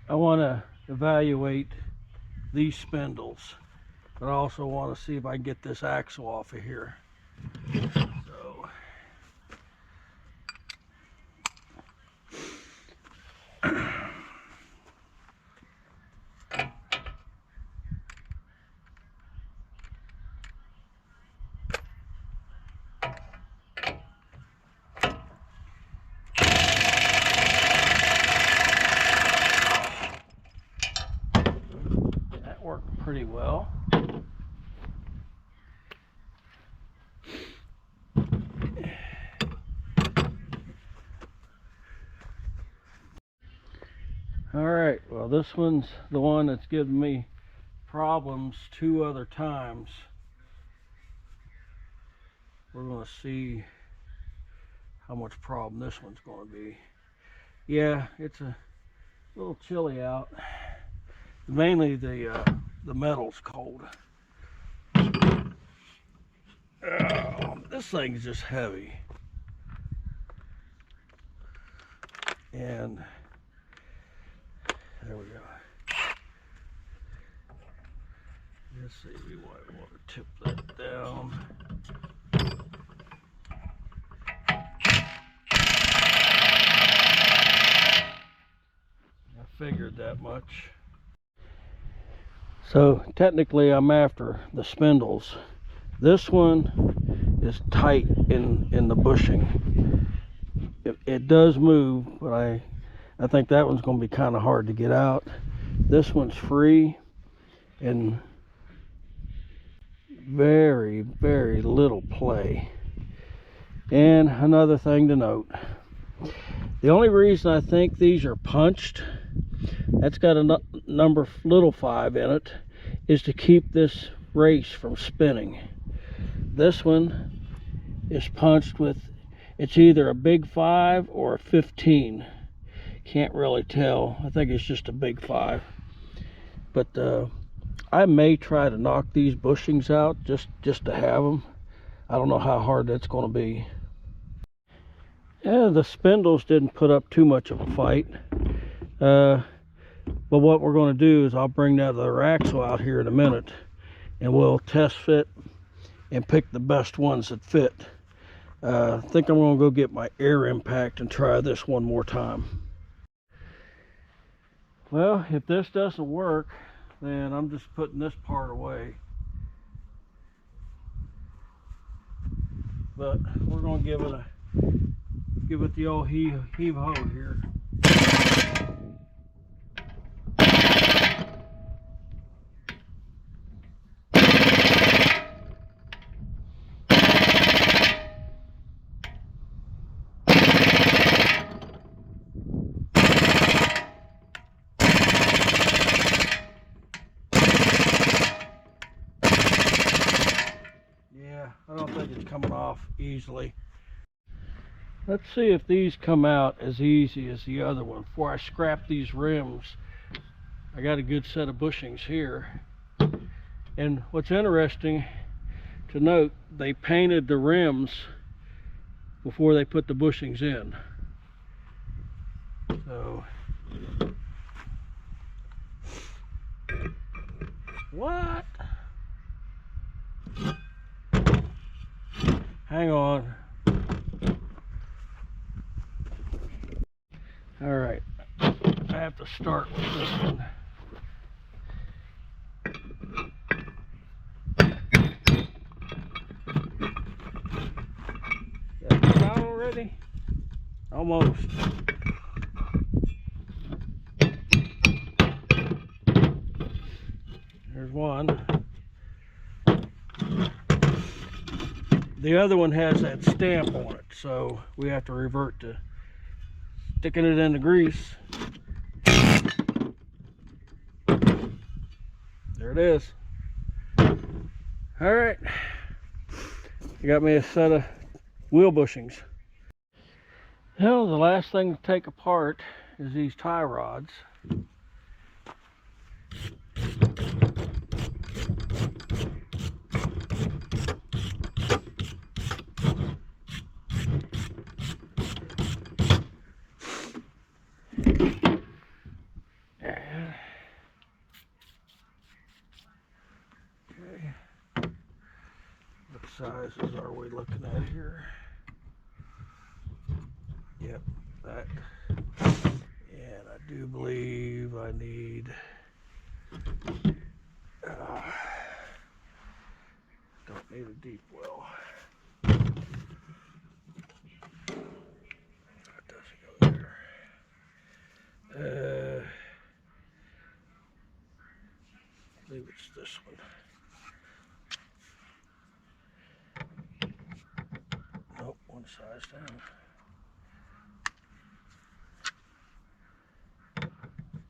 I want to evaluate these spindles, but I also want to see if I can get this axle off of here. So that worked pretty well. All right, well, this one's the one that's given me problems 2 other times. We're going to see how much problem this one's going to be. Yeah, it's a little chilly out. Mainly the metal's cold. This thing's just heavy. And there we go. Let's see, we want to tip that down. I figured that much. So technically I'm after the spindles. This one is tight in the bushing. It does move, but I think that one's going to be kind of hard to get out. This one's free and very, very little play. And another thing to note, the only reason I think these are punched, that's got a number little 5 in it, is to keep this race from spinning. This one is punched with, it's either a big 5 or a 15. Can't really tell. I think it's just a big 5. But I may try to knock these bushings out just to have them. I don't know how hard that's going to be. Yeah, the spindles didn't put up too much of a fight. But what we're going to do is I'll bring that other axle out here in a minute, and we'll test fit and pick the best ones that fit. I think I'm going to go get my air impact and try this one more time. Well, if this doesn't work, then I'm just putting this part away. But we're going to give it the old heave-ho here. Yeah, I don't think it's coming off easily. Let's see if these come out as easy as the other one. Before I scrap these rims, I got a good set of bushings here. And what's interesting to note, they painted the rims before they put the bushings in. So, what? Hang on. All right, I have to start with this one. Got it out already? Almost. There's one. The other one has that stamp on it, so we have to revert to sticking it in the grease. There it is. All right, you got me a set of wheel bushings. Well, the last thing to take apart is these tie rods. sizes are we looking at here? Yep, that. And I do believe I need don't need a deep well. That doesn't go there. I believe it's this one. Nope, one size down.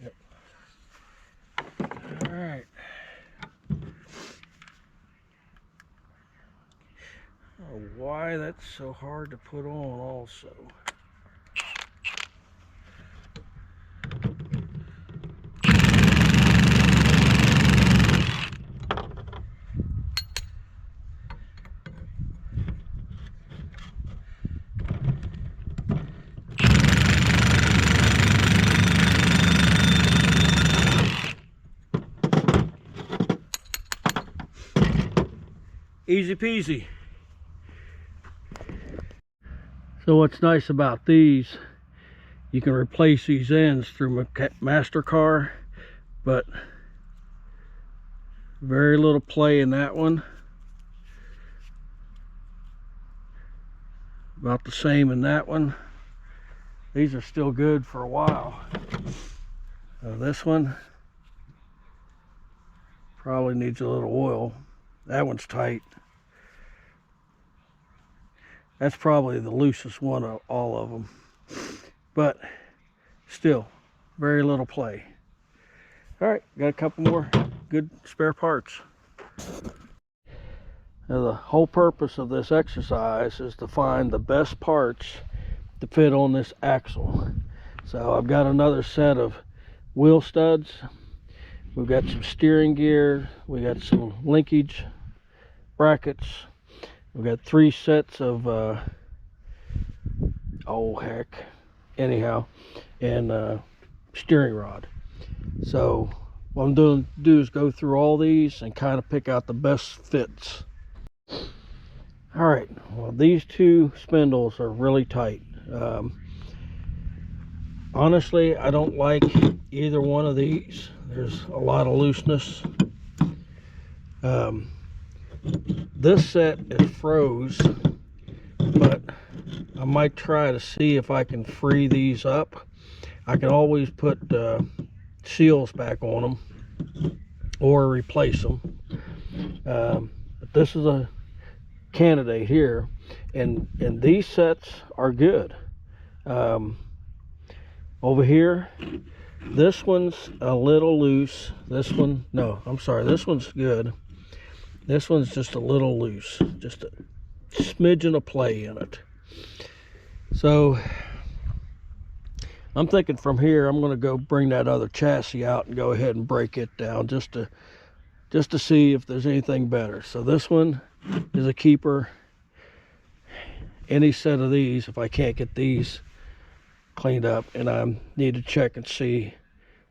Yep. All right. Oh, why that's so hard to put on also. Easy peasy. So what's nice about these, you can replace these ends through MasterCar, but very little play in that one. About the same in that one. These are still good for a while. This one probably needs a little oil. That one's tight. That's probably the loosest one of all of them. But still, very little play. All right, got a couple more good spare parts. Now, the whole purpose of this exercise is to find the best parts to fit on this axle. So I've got another set of wheel studs. We've got some steering gear. We got some linkage brackets. We've got 3 sets of oh heck, anyhow, and steering rod. So what I'm doing is go through all these and kind of pick out the best fits. All right, well, these 2 spindles are really tight. Honestly, I don't like either one of these. There's a lot of looseness. This set is froze, but I might try to see if I can free these up. I can always put seals back on them or replace them. But this is a candidate here, and these sets are good. Over here, this one's a little loose. This one, no, I'm sorry, this one's good. This one's just a little loose, just a smidgen of play in it. So I'm thinking from here, I'm going to go bring that other chassis out and go ahead and break it down just to see if there's anything better. So this one is a keeper. Any set of these, if I can't get these cleaned up, and I need to check and see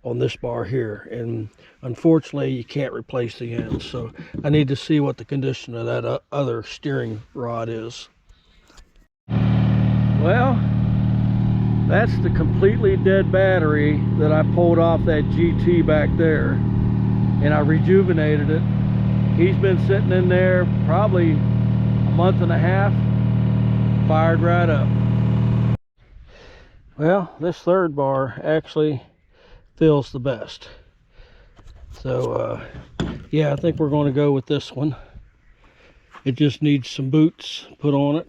on this bar here, and unfortunately you can't replace the ends, so I need to see what the condition of that other steering rod is. Well, that's the completely dead battery that I pulled off that GT back there, and I rejuvenated it. He's been sitting in there probably a month and a half, fired right up. Well, this third bar actually feels the best. So yeah, I think we're going to go with this one. It just needs some boots put on it.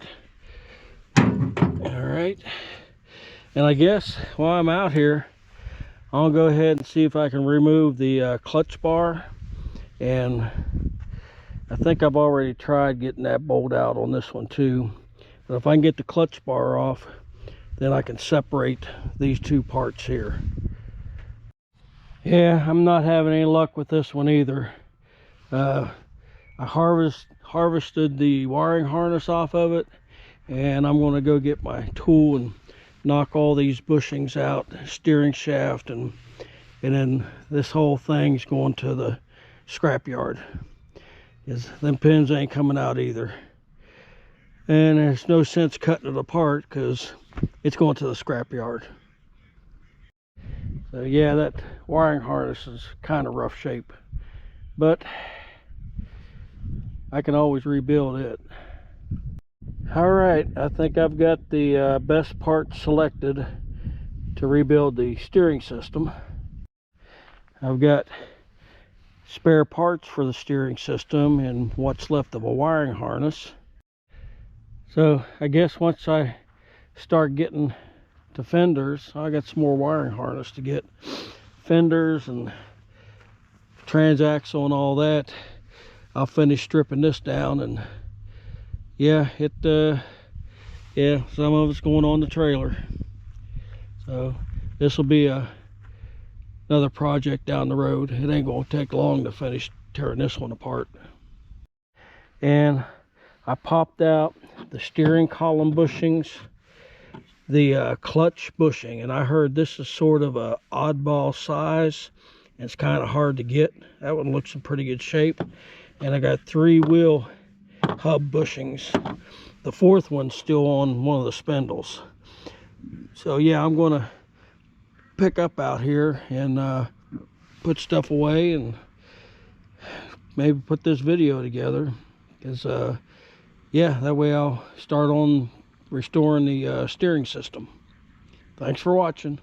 All right, and I guess while I'm out here, I'll go ahead and see if I can remove the clutch bar. And I think I've already tried getting that bolt out on this one too, but if I can get the clutch bar off, then I can separate these 2 parts here. Yeah, I'm not having any luck with this one either. I harvested the wiring harness off of it, and I'm going to go get my tool and knock all these bushings out, steering shaft, and then this whole thing's going to the scrap yard, because them pins ain't coming out either. and there's no sense cutting it apart because it's going to the scrapyard. So yeah, that wiring harness is kind of rough shape, but I can always rebuild it. All right, I think I've got the best part selected to rebuild the steering system. I've got spare parts for the steering system and what's left of a wiring harness. So I guess once I start getting to fenders, I got some more wiring harness to get. Fenders and transaxle and all that. I'll finish stripping this down, and yeah, yeah, some of it's going on the trailer. So this will be another project down the road. It ain't gonna take long to finish tearing this one apart. And I popped out the steering column bushings, the clutch bushing, and I heard this is sort of a oddball size, and it's kind of hard to get. That one looks in pretty good shape. And I got 3 wheel hub bushings. The 4th one's still on one of the spindles. So yeah, I'm gonna pick up out here and put stuff away and maybe put this video together, because yeah, that way I'll start on restoring the steering system. Thanks for watching.